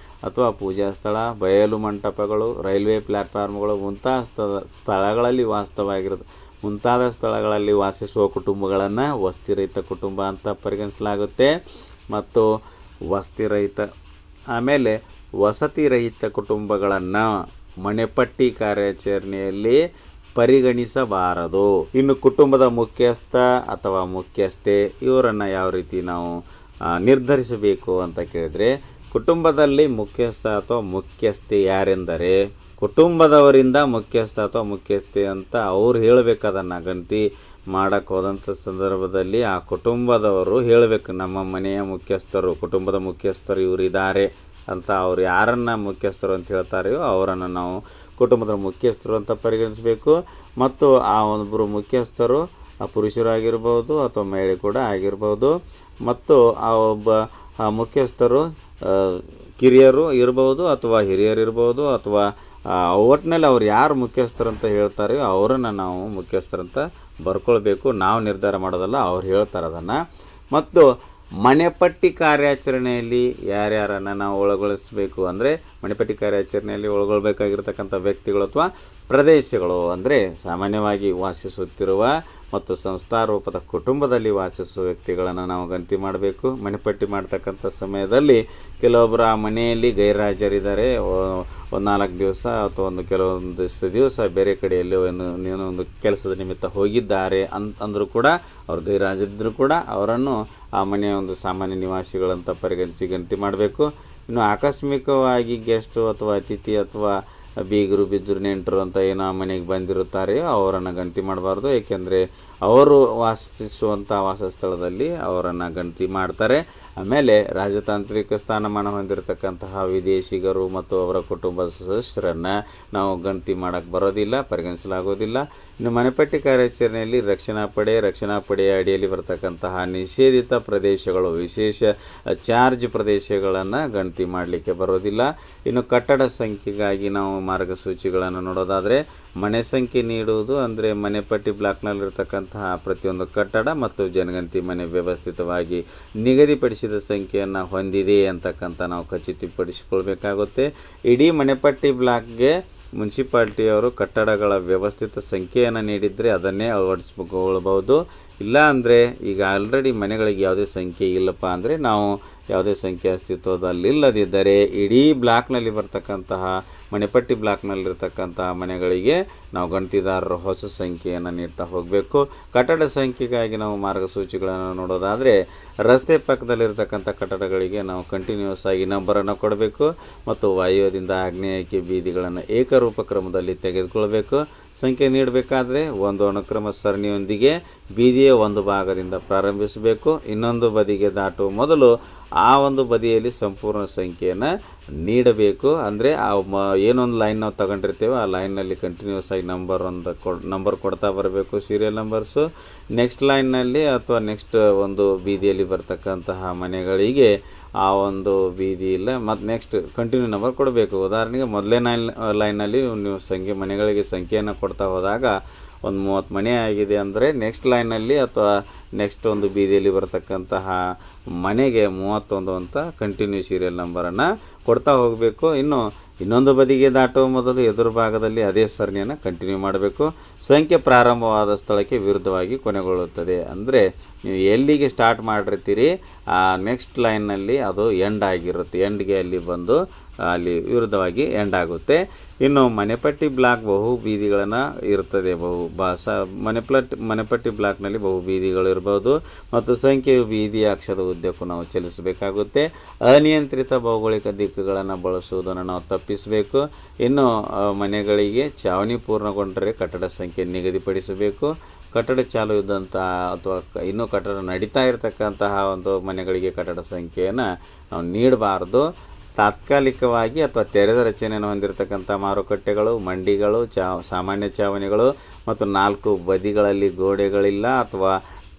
ಅಥವಾ ಪೂಜಾ ಸ್ಥಳ, ಬಯಲು ಮಂಟಪಗಳು, ರೈಲ್ವೆ ಪ್ಲ್ಯಾಟ್ಫಾರ್ಮ್ಗಳು ಮುಂತಾದ ಸ್ಥಳಗಳಲ್ಲಿ ವಾಸಿಸುವ ಕುಟುಂಬಗಳನ್ನು ವಸತಿರಹಿತ ಕುಟುಂಬ ಅಂತ ಪರಿಗಣಿಸಲಾಗುತ್ತೆ. ಮತ್ತು ವಸತಿ ರಹಿತ ಕುಟುಂಬಗಳನ್ನು ಮನೆಪಟ್ಟಿ ಕಾರ್ಯಾಚರಣೆಯಲ್ಲಿ ಪರಿಗಣಿಸಬಾರದು. ಇನ್ನು ಕುಟುಂಬದ ಮುಖ್ಯಸ್ಥ ಅಥವಾ ಮುಖ್ಯಸ್ಥೆ ಇವರನ್ನು ಯಾವ ರೀತಿ ನಾವು ನಿರ್ಧರಿಸಬೇಕು ಅಂತ ಕೇಳಿದರೆ, ಕುಟುಂಬದಲ್ಲಿ ಮುಖ್ಯಸ್ಥ ಅಥವಾ ಮುಖ್ಯಸ್ಥೆ ಯಾರೆಂದರೆ ಕುಟುಂಬದವರಿಂದ ಮುಖ್ಯಸ್ಥ ಅಥವಾ ಮುಖ್ಯಸ್ಥೆ ಅಂತ ಅವ್ರು ಹೇಳಬೇಕು. ಅದನ್ನು ಗಣತಿ ಮಾಡೋಕ್ಕೆ ಹೋದಂಥ ಸಂದರ್ಭದಲ್ಲಿ ಆ ಕುಟುಂಬದವರು ಹೇಳಬೇಕು, ನಮ್ಮ ಮನೆಯ ಮುಖ್ಯಸ್ಥರು, ಕುಟುಂಬದ ಮುಖ್ಯಸ್ಥರು ಇವರಿದ್ದಾರೆ ಅಂತ. ಅವ್ರು ಯಾರನ್ನು ಮುಖ್ಯಸ್ಥರು ಅಂತ ಹೇಳ್ತಾರೆಯೋ ಅವರನ್ನು ನಾವು ಕುಟುಂಬದ ಮುಖ್ಯಸ್ಥರು ಅಂತ ಪರಿಗಣಿಸಬೇಕು. ಮತ್ತು ಆ ಒಬ್ಬರು ಮುಖ್ಯಸ್ಥರು ಪುರುಷರಾಗಿರ್ಬೋದು ಅಥವಾ ಮಹಿಳೆ ಕೂಡ ಆಗಿರ್ಬೋದು. ಮತ್ತು ಆ ಮುಖ್ಯಸ್ಥರು ಕಿರಿಯರು ಇರ್ಬೋದು ಅಥವಾ ಹಿರಿಯರಿರ್ಬೋದು ಅಥವಾ ಒಟ್ಟಿನಲ್ಲಿ ಅವ್ರು ಯಾರು ಮುಖ್ಯಸ್ಥರಂತ ಹೇಳ್ತಾರೆ ಅವರನ್ನು ನಾವು ಮುಖ್ಯಸ್ಥರಂತ ಬರ್ಕೊಳ್ಬೇಕು. ನಾವು ನಿರ್ಧಾರ ಮಾಡೋದಲ್ಲ, ಅವ್ರು ಹೇಳ್ತಾರೆ ಅದನ್ನು. ಮತ್ತು ಮನೆಪಟ್ಟಿ ಕಾರ್ಯಾಚರಣೆಯಲ್ಲಿ ಯಾರ್ಯಾರನ್ನು ನಾವು ಒಳಗೊಳಿಸಬೇಕು ಅಂದರೆ ಮನೆಪಟ್ಟಿ ಕಾರ್ಯಾಚರಣೆಯಲ್ಲಿ ಒಳಗೊಳ್ಳಬೇಕಾಗಿರ್ತಕ್ಕಂಥ ವ್ಯಕ್ತಿಗಳು ಅಥವಾ ಪ್ರದೇಶಗಳು ಅಂದರೆ ಸಾಮಾನ್ಯವಾಗಿ ವಾಸಿಸುತ್ತಿರುವ ಮತ್ತು ಸಂಸ್ಥಾರೂಪದ ಕುಟುಂಬದಲ್ಲಿ ವಾಸಿಸುವ ವ್ಯಕ್ತಿಗಳನ್ನು ನಾವು ಗಣತಿ ಮಾಡಬೇಕು. ಮನೆಪಟ್ಟಿ ಮಾಡ್ತಕ್ಕಂಥ ಸಮಯದಲ್ಲಿ ಕೆಲವೊಬ್ಬರು ಆ ಮನೆಯಲ್ಲಿ ಗೈರ್ಹಾಜರಿದ್ದಾರೆ, ಒಂದು 4 ದಿವಸ ಅಥವಾ ಕೆಲವೊಂದಿಷ್ಟು ದಿವಸ ಬೇರೆ ಕಡೆಯಲ್ಲಿ ಏನೋ ಒಂದು ಕೆಲಸದ ನಿಮಿತ್ತ ಹೋಗಿದ್ದಾರೆ ಅಂದರೂ ಕೂಡ ಅವ್ರು ಗೈರ್ಹಾಜರಿದ್ದರೂ ಕೂಡ ಅವರನ್ನು ಆ ಮನೆಯ ಒಂದು ಸಾಮಾನ್ಯ ನಿವಾಸಿಗಳಂತ ಪರಿಗಣಿಸಿ ಗಣತಿ ಮಾಡಬೇಕು. ಇನ್ನು ಆಕಸ್ಮಿಕವಾಗಿ ಗೆಸ್ಟು ಅಥವಾ ಅತಿಥಿ ಅಥವಾ ಬೀಗರು ಬಿಜ್ಜರು ನೆಂಟರು ಅಂತ ಏನೋ ಮನೆಗೆ ಬಂದಿರುತ್ತಾರೆಯೋ ಅವರನ್ನು ಗಣತಿ ಮಾಡಬಾರ್ದು. ಏಕೆಂದರೆ ಅವರು ವಾಸಿಸುವಂಥ ವಾಸಸ್ಥಳದಲ್ಲಿ ಅವರನ್ನು ಗಣತಿ ಮಾಡ್ತಾರೆ. ಆಮೇಲೆ ರಾಜತಾಂತ್ರಿಕ ಸ್ಥಾನಮಾನ ಹೊಂದಿರತಕ್ಕಂತಹ ವಿದೇಶಿಗರು ಮತ್ತು ಅವರ ಕುಟುಂಬದ ಸದಸ್ಯರನ್ನು ನಾವು ಗಣತಿ ಮಾಡೋಕ್ಕೆ ಬರೋದಿಲ್ಲ, ಪರಿಗಣಿಸಲಾಗೋದಿಲ್ಲ. ಇನ್ನು ಮನೆಪಟ್ಟಿ ಕಾರ್ಯಾಚರಣೆಯಲ್ಲಿ ರಕ್ಷಣಾ ಪಡೆಯ ಅಡಿಯಲ್ಲಿ ಬರತಕ್ಕಂತಹ ನಿಷೇಧಿತ ಪ್ರದೇಶಗಳು, ವಿಶೇಷ ಚಾರ್ಜ್ ಪ್ರದೇಶಗಳನ್ನು ಗಣತಿ ಮಾಡಲಿಕ್ಕೆ ಬರೋದಿಲ್ಲ. ಇನ್ನು ಕಟ್ಟಡ ಸಂಖ್ಯೆಗಾಗಿ ನಾವು ಮಾರ್ಗಸೂಚಿಗಳನ್ನು ನೋಡೋದಾದರೆ, ಮನೆ ಸಂಖ್ಯೆ ನೀಡುವುದು ಅಂದರೆ ಮನೆಪಟ್ಟಿ ಬ್ಲಾಕ್ನಲ್ಲಿರ್ತಕ್ಕಂತಹ ಪ್ರತಿಯೊಂದು ಕಟ್ಟಡ ಮತ್ತು ಜನಗಣತಿ ಮನೆ ವ್ಯವಸ್ಥಿತವಾಗಿ ನಿಗದಿಪಡಿಸಿದ ಸಂಖ್ಯೆಯನ್ನು ಹೊಂದಿದೆ ಅಂತಕ್ಕಂಥ ನಾವು ಖಚಿತಪಡಿಸಿಕೊಳ್ಬೇಕಾಗುತ್ತೆ. ಇಡೀ ಮನೆಪಟ್ಟಿ ಬ್ಲಾಕ್ಗೆ ಮುನ್ಸಿಪಾಲ್ಟಿಯವರು ಕಟ್ಟಡಗಳ ವ್ಯವಸ್ಥಿತ ಸಂಖ್ಯೆಯನ್ನು ನೀಡಿದರೆ ಅದನ್ನೇ ಅಳವಡಿಸ್ಕೊಳ್ಬೋದು. ಇಲ್ಲ ಅಂದರೆ ಈಗ ಆಲ್ರೆಡಿ ಮನೆಗಳಿಗೆ ಯಾವುದೇ ಸಂಖ್ಯೆ ಇಲ್ಲಪ್ಪ ಅಂದರೆ ನಾವು ಯಾವುದೇ ಸಂಖ್ಯೆ ಅಸ್ತಿತ್ವದಲ್ಲಿಲ್ಲದಿದ್ದರೆ ಇಡೀ ಬ್ಲಾಕ್ನಲ್ಲಿ ಬರ್ತಕ್ಕಂತಹ ಮನೆಪಟ್ಟಿ ಬ್ಲಾಕ್ನಲ್ಲಿರ್ತಕ್ಕಂತಹ ಮನೆಗಳಿಗೆ ನಾವು ಗಣತಿದಾರರು ಹೊಸ ಸಂಖ್ಯೆಯನ್ನು ನೀಡ್ತಾ ಹೋಗಬೇಕು. ಕಟ್ಟಡ ಸಂಖ್ಯೆಗಾಗಿ ನಾವು ಮಾರ್ಗಸೂಚಿಗಳನ್ನು ನೋಡೋದಾದರೆ, ರಸ್ತೆ ಪಕ್ಕದಲ್ಲಿರ್ತಕ್ಕಂಥ ಕಟ್ಟಡಗಳಿಗೆ ನಾವು ಕಂಟಿನ್ಯೂಸ್ ಆಗಿ ನಂಬರನ್ನು ಕೊಡಬೇಕು ಮತ್ತು ವಾಯುವ್ಯದಿಂದ ಆಗ್ನೇಯಕ್ಕೆ ಬೀದಿಗಳನ್ನು ಏಕರೂಪ ಕ್ರಮದಲ್ಲಿ ತೆಗೆದುಕೊಳ್ಬೇಕು. ಸಂಖ್ಯೆ ನೀಡಬೇಕಾದ್ರೆ ಒಂದು ಅನುಕ್ರಮ ಸರಣಿಯೊಂದಿಗೆ ಬೀದಿಯ ಒಂದು ಭಾಗದಿಂದ ಪ್ರಾರಂಭಿಸಬೇಕು. ಇನ್ನೊಂದು ಬದಿಗೆ ದಾಟುವ ಮೊದಲು ಆ ಒಂದು ಬದಿಯಲ್ಲಿ ಸಂಪೂರ್ಣ ಸಂಖ್ಯೆಯನ್ನು ನೀಡಬೇಕು. ಅಂದರೆ ಏನೊಂದು ಲೈನ್ ನಾವು ತಗೊಂಡಿರ್ತೇವೆ ಆ ಲೈನ್ನಲ್ಲಿ ಕಂಟಿನ್ಯೂಸ್ ಆಗಿ ನಂಬರ್ ಕೊಡ್ತಾ ಬರಬೇಕು, ಸೀರಿಯಲ್ ನಂಬರ್ಸು. ನೆಕ್ಸ್ಟ್ ಲೈನ್ನಲ್ಲಿ ಅಥವಾ ನೆಕ್ಸ್ಟ್ ಒಂದು ಬೀದಿಯಲ್ಲಿ ಬರ್ತಕ್ಕಂತಹ ಮನೆಗಳಿಗೆ ಆ ಒಂದು ಬೀದಿ ಇಲ್ಲ ಮತ್ತು ನೆಕ್ಸ್ಟ್ ಕಂಟಿನ್ಯೂ ನಂಬರ್ ಕೊಡಬೇಕು. ಉದಾಹರಣೆಗೆ ಮೊದಲೇ ಲೈನಲ್ಲಿ ನೀವು ಮನೆಗಳಿಗೆ ಸಂಖ್ಯೆಯನ್ನು ಕೊಡ್ತಾ ಹೋದಾಗ ಒಂದು 30 ಮನೆ ಆಗಿದೆ ಅಂದರೆ ನೆಕ್ಸ್ಟ್ ಲೈನಲ್ಲಿ ಅಥವಾ ನೆಕ್ಸ್ಟ್ ಒಂದು ಬೀದಿಯಲ್ಲಿ ಬರ್ತಕ್ಕಂತಹ ಮನೆಗೆ 31 ಅಂತ ಕಂಟಿನ್ಯೂ ಸೀರಿಯಲ್ ನಂಬರನ್ನು ಕೊಡ್ತಾ ಹೋಗಬೇಕು. ಇನ್ನೊಂದು ಬದಿಗೆ ದಾಟುವ ಮೊದಲು ಎದುರು ಭಾಗದಲ್ಲಿ ಅದೇ ಸರಣಿಯನ್ನು ಕಂಟಿನ್ಯೂ ಮಾಡಬೇಕು. ಸಂಖ್ಯೆ ಪ್ರಾರಂಭವಾದ ಸ್ಥಳಕ್ಕೆ ವಿರುದ್ಧವಾಗಿ ಕೊನೆಗೊಳ್ಳುತ್ತದೆ. ಅಂದರೆ ನೀವು ಎಲ್ಲಿಗೆ ಸ್ಟಾರ್ಟ್ ಮಾಡಿರ್ತೀರಿ ಆ ನೆಕ್ಸ್ಟ್ ಲೈನ್ನಲ್ಲಿ ಅದು ಎಂಡ್ ಆಗಿರುತ್ತೆ, ಎಂಡ್ಗೆ ಅಲ್ಲಿ ಬಂದು ಅಲ್ಲಿ ವಿರುದ್ಧವಾಗಿ ಎಂಡ್ ಆಗುತ್ತೆ. ಇನ್ನು ಮನೆಪಟ್ಟಿ ಬ್ಲಾಕ್ ಬಹು ಬೀದಿಗಳನ್ನು ಇರ್ತದೆ. ಮನೆಪಟ್ಟಿ ಬ್ಲಾಕ್ನಲ್ಲಿ ಬಹು ಬೀದಿಗಳು ಇರ್ಬೋದು ಮತ್ತು ಸಂಖ್ಯೆಯು ಬೀದಿಯ ಅಕ್ಷದ ಉದ್ದಕ್ಕೂ ನಾವು ಚಲಿಸಬೇಕಾಗುತ್ತೆ. ಅನಿಯಂತ್ರಿತ ಭೌಗೋಳಿಕ ದಿಕ್ಕುಗಳನ್ನು ಬಳಸುವುದನ್ನು ನಾವು ತಪ್ಪಿಸಬೇಕು. ಇನ್ನು ಮನೆಗಳಿಗೆ ಚಾವಣಿ ಪೂರ್ಣಗೊಂಡರೆ ಕಟ್ಟಡ ಸಂಖ್ಯೆ ನಿಗದಿಪಡಿಸಬೇಕು. ಕಟ್ಟಡ ಚಾಲು ಇದ್ದಂಥ ಅಥವಾ ಇನ್ನೂ ಕಟ್ಟಡ ನಡೀತಾ ಇರತಕ್ಕಂತಹ ಒಂದು ಮನೆಗಳಿಗೆ ಕಟ್ಟಡ ಸಂಖ್ಯೆಯನ್ನು ನಾವು ನೀಡಬಾರ್ದು. ತಾತ್ಕಾಲಿಕವಾಗಿ ಅಥವಾ ತೆರೆದ ರಚನೆಯನ್ನು ಹೊಂದಿರತಕ್ಕಂಥ ಮಾರುಕಟ್ಟೆಗಳು, ಮಂಡಿಗಳು, ಸಾಮಾನ್ಯ ಚಾವಣಿಗಳು ಮತ್ತು 4 ಬದಿಗಳಲ್ಲಿ ಗೋಡೆಗಳಿಲ್ಲ ಅಥವಾ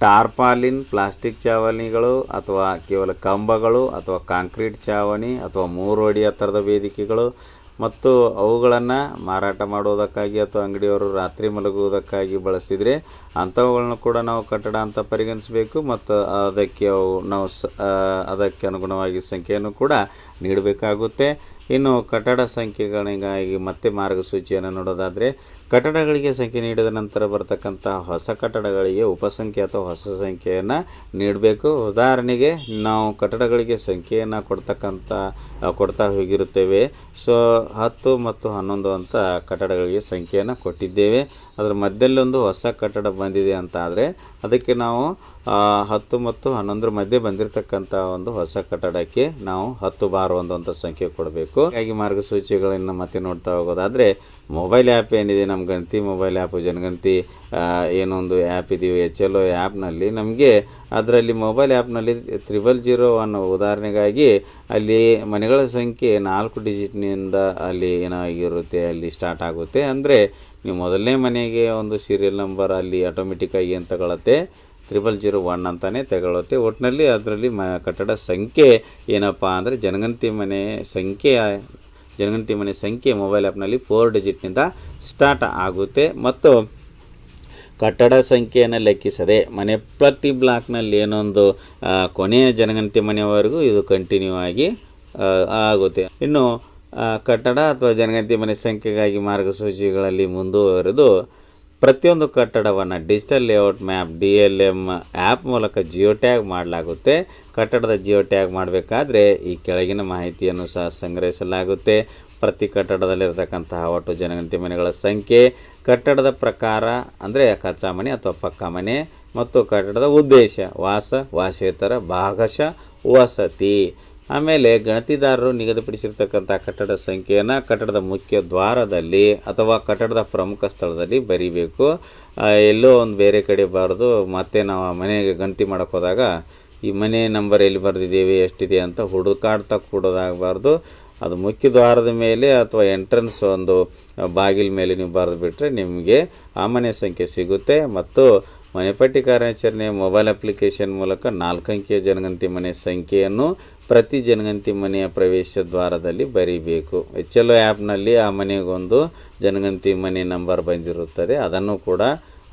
ಟಾರ್ಪಾಲಿನ್ ಪ್ಲಾಸ್ಟಿಕ್ ಚಾವಣಿಗಳು ಅಥವಾ ಕೇವಲ ಕಂಬಗಳು ಅಥವಾ ಕಾಂಕ್ರೀಟ್ ಚಾವಣಿ ಅಥವಾ 3 ಅಡಿ ಎತ್ತರದ ವೇದಿಕೆಗಳು ಮತ್ತು ಅವುಗಳನ್ನು ಮಾರಾಟ ಮಾಡುವುದಕ್ಕಾಗಿ ಅಥವಾ ಅಂಗಡಿಯವರು ರಾತ್ರಿ ಮಲಗುವುದಕ್ಕಾಗಿ ಬಳಸಿದರೆ ಅಂಥವುಗಳನ್ನು ಕೂಡ ನಾವು ಕಟ್ಟಡ ಅಂತ ಪರಿಗಣಿಸಬೇಕು ಮತ್ತು ಅದಕ್ಕೆ ಅನುಗುಣವಾಗಿ ಸಂಖ್ಯೆಯನ್ನು ಕೂಡ ನೀಡಬೇಕಾಗುತ್ತೆ. ಇನ್ನು ಕಟ್ಟಡ ಸಂಖ್ಯೆಗಳಿಗಾಗಿ ಮತ್ತೆ ಮಾರ್ಗಸೂಚಿಯನ್ನು ನೋಡೋದಾದರೆ, ಕಟ್ಟಡಗಳಿಗೆ ಸಂಖ್ಯೆ ನೀಡಿದ ನಂತರ ಬರ್ತಕ್ಕಂಥ ಹೊಸ ಕಟ್ಟಡಗಳಿಗೆ ಉಪಸಂಖ್ಯೆ ಅಥವಾ ಹೊಸ ಸಂಖ್ಯೆಯನ್ನು ನೀಡಬೇಕು. ಉದಾಹರಣೆಗೆ ನಾವು ಕಟ್ಟಡಗಳಿಗೆ ಸಂಖ್ಯೆಯನ್ನು ಕೊಡ್ತಾ ಹೋಗಿರುತ್ತೇವೆ. ಸೊ 10 ಮತ್ತು 11 ಅಂತ ಕಟ್ಟಡಗಳಿಗೆ ಸಂಖ್ಯೆಯನ್ನು ಕೊಟ್ಟಿದ್ದೇವೆ. ಅದರ ಮಧ್ಯದಲ್ಲೊಂದು ಹೊಸ ಕಟ್ಟಡ ಬಂದಿದೆ ಅಂತ ಆದರೆ ಅದಕ್ಕೆ ನಾವು 10 ಮತ್ತು 11 ಮಧ್ಯೆ ಬಂದಿರತಕ್ಕಂಥ ಒಂದು ಹೊಸ ಕಟ್ಟಡಕ್ಕೆ ನಾವು 10 ಬಾರ್ 1 ಅಂತ ಸಂಖ್ಯೆ ಕೊಡಬೇಕು. ಹಾಗಾಗಿ ಮಾರ್ಗಸೂಚಿಗಳನ್ನು ಮತ್ತೆ ನೋಡ್ತಾ ಹೋಗೋದಾದರೆ, ಮೊಬೈಲ್ ಆ್ಯಪ್ ಏನಿದೆ, ನಮ್ಮ ಗಣತಿ ಮೊಬೈಲ್ ಆ್ಯಪು ಜನಗಣತಿ ಏನೊಂದು ಆ್ಯಪ್ ಇದೆಯೋ HLO ಆ್ಯಪ್ನಲ್ಲಿ ನಮಗೆ ಅದರಲ್ಲಿ ಮೊಬೈಲ್ ಆ್ಯಪ್ನಲ್ಲಿ 00001 ಉದಾಹರಣೆಗಾಗಿ ಅಲ್ಲಿ ಮನೆಗಳ ಸಂಖ್ಯೆ 4 ಡಿಜಿಟ್ನಿಂದ ಅಲ್ಲಿ ಏನಾಗಿರುತ್ತೆ ಅಲ್ಲಿ ಸ್ಟಾರ್ಟ್ ಆಗುತ್ತೆ. ಅಂದರೆ ನೀವು ಮೊದಲನೇ ಮನೆಗೆ ಒಂದು ಸೀರಿಯಲ್ ನಂಬರ್ ಅಲ್ಲಿ ಆಟೋಮೆಟಿಕ್ಕಾಗಿ ಏನು ತಗೊಳುತ್ತೆ 00001 ಅಂತಲೇ ತಗೊಳುತ್ತೆ. ಒಟ್ಟಿನಲ್ಲಿ ಅದರಲ್ಲಿ ಕಟ್ಟಡ ಸಂಖ್ಯೆ ಏನಪ್ಪ ಅಂದರೆ ಜನಗಣತಿ ಮನೆ ಸಂಖ್ಯೆ ಮೊಬೈಲ್ ಆ್ಯಪ್ನಲ್ಲಿ 4 ಡಿಜಿಟ್ನಿಂದ ಸ್ಟಾರ್ಟ್ ಆಗುತ್ತೆ. ಮತ್ತು ಕಟ್ಟಡ ಸಂಖ್ಯೆಯನ್ನು ಲೆಕ್ಕಿಸದೆ ಮನೆಪಟ್ಟಿ ಬ್ಲಾಕ್ನಲ್ಲಿ ಏನೊಂದು ಕೊನೆಯ ಜನಗಣತಿ ಮನೆಯವರೆಗೂ ಇದು ಕಂಟಿನ್ಯೂ ಆಗಿ ಆಗುತ್ತೆ. ಇನ್ನು ಕಟ್ಟಡ ಅಥವಾ ಜನಗಣತಿ ಮನೆ ಸಂಖ್ಯೆಗಾಗಿ ಮಾರ್ಗಸೂಚಿಗಳಲ್ಲಿ ಮುಂದುವರೆದು ಪ್ರತಿಯೊಂದು ಕಟ್ಟಡವನ್ನು digital layout map DLM app ಮೂಲಕ ಜಿಯೋ ಟ್ಯಾಗ್ ಮಾಡಲಾಗುತ್ತೆ. ಕಟ್ಟಡದ ಜಿಯೋ ಟ್ಯಾಗ್ ಮಾಡಬೇಕಾದ್ರೆ ಈ ಕೆಳಗಿನ ಮಾಹಿತಿಯನ್ನು ಸಹ ಸಂಗ್ರಹಿಸಲಾಗುತ್ತೆ. ಪ್ರತಿ ಕಟ್ಟಡದಲ್ಲಿರ್ತಕ್ಕಂತಹ ಒಟ್ಟು ಜನಗಣತಿ ಮನೆಗಳ ಸಂಖ್ಯೆ, ಕಟ್ಟಡದ ಪ್ರಕಾರ ಅಂದರೆ ಕಚ್ಚಾ ಮನೆ ಅಥವಾ ಪಕ್ಕಾ ಮನೆ ಮತ್ತು ಕಟ್ಟಡದ ಉದ್ದೇಶ ವಾಸೇತರ ಭಾಗಶಃ ವಸತಿ. ಆಮೇಲೆ ಗಣತಿದಾರರು ನಿಗದಿಪಡಿಸಿರ್ತಕ್ಕಂಥ ಕಟ್ಟಡ ಸಂಖ್ಯೆಯನ್ನು ಕಟ್ಟಡದ ಮುಖ್ಯ ದ್ವಾರದಲ್ಲಿ ಅಥವಾ ಕಟ್ಟಡದ ಪ್ರಮುಖ ಸ್ಥಳದಲ್ಲಿ ಬರೀಬೇಕು. ಎಲ್ಲೋ ಒಂದು ಬೇರೆ ಕಡೆ ಬಾರದು. ಮತ್ತೆ ನಾವು ಮನೆಗೆ ಗಣತಿ ಮಾಡೋಕ್ಕೆ ಹೋದಾಗ ಈ ಮನೆ ನಂಬರ್ ಎಲ್ಲಿ ಬರೆದಿದ್ದೇವೆ ಎಷ್ಟಿದೆ ಅಂತ ಹುಡುಕಾಡ್ತಾ ಕೂಡೋದಾಗಬಾರ್ದು. ಅದು ಮುಖ್ಯ ದ್ವಾರದ ಮೇಲೆ ಅಥವಾ ಎಂಟ್ರೆನ್ಸ್ ಒಂದು ಬಾಗಿಲ ಮೇಲೆ ನೀವು ಬರೆದು ಬಿಟ್ಟರೆ ನಿಮಗೆ ಆ ಮನೆ ಸಂಖ್ಯೆ ಸಿಗುತ್ತೆ. ಮತ್ತು ಮನೆಪಟ್ಟಿ ಕಾರ್ಯಾಚರಣೆ ಮೊಬೈಲ್ ಅಪ್ಲಿಕೇಶನ್ ಮೂಲಕ 4 ಅಂಕಿಯ ಜನಗಣತಿ ಮನೆ ಸಂಖ್ಯೆಯನ್ನು ಪ್ರತಿ ಜನಗಣತಿ ಮನೆಯ ಪ್ರವೇಶ ದ್ವಾರದಲ್ಲಿ ಬರೀಬೇಕು. HLO ಆ್ಯಪ್ನಲ್ಲಿ ಆ ಮನೆಗೊಂದು ಜನಗಣತಿ ಮನೆ ನಂಬರ್ ಬಂದಿರುತ್ತದೆ, ಅದನ್ನು ಕೂಡ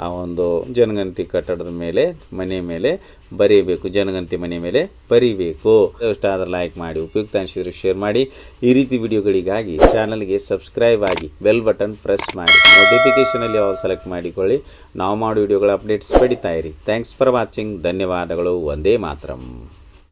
ಆ ಒಂದು ಜನಗಣತಿ ಕಟ್ಟಡದ ಮೇಲೆ ಮನೆ ಮೇಲೆ ಬರೀಬೇಕು, ಜನಗಣತಿ ಮನೆ ಮೇಲೆ ಬರೀಬೇಕು. ಇಷ್ಟ ಆದರೆ ಲೈಕ್ ಮಾಡಿ, ಉಪಯುಕ್ತ ಅನಿಸಿದರೆ ಶೇರ್ ಮಾಡಿ. ಈ ರೀತಿ ವಿಡಿಯೋಗಳಿಗಾಗಿ ಚಾನಲ್ಗೆ ಸಬ್ಸ್ಕ್ರೈಬ್ ಆಗಿ ಬೆಲ್ ಬಟನ್ ಪ್ರೆಸ್ ಮಾಡಿ, ನೋಟಿಫಿಕೇಷನಲ್ಲಿ ಯಾವಾಗ ಸೆಲೆಕ್ಟ್ ಮಾಡಿಕೊಳ್ಳಿ. ನಾವು ಮಾಡೋ ವಿಡಿಯೋಗಳ ಅಪ್ಡೇಟ್ಸ್ ಪಡಿತಾ ಇರಿ. Thanks for watching. ಧನ್ಯವಾದಗಳು. ವಂದೇ ಮಾತರಂ.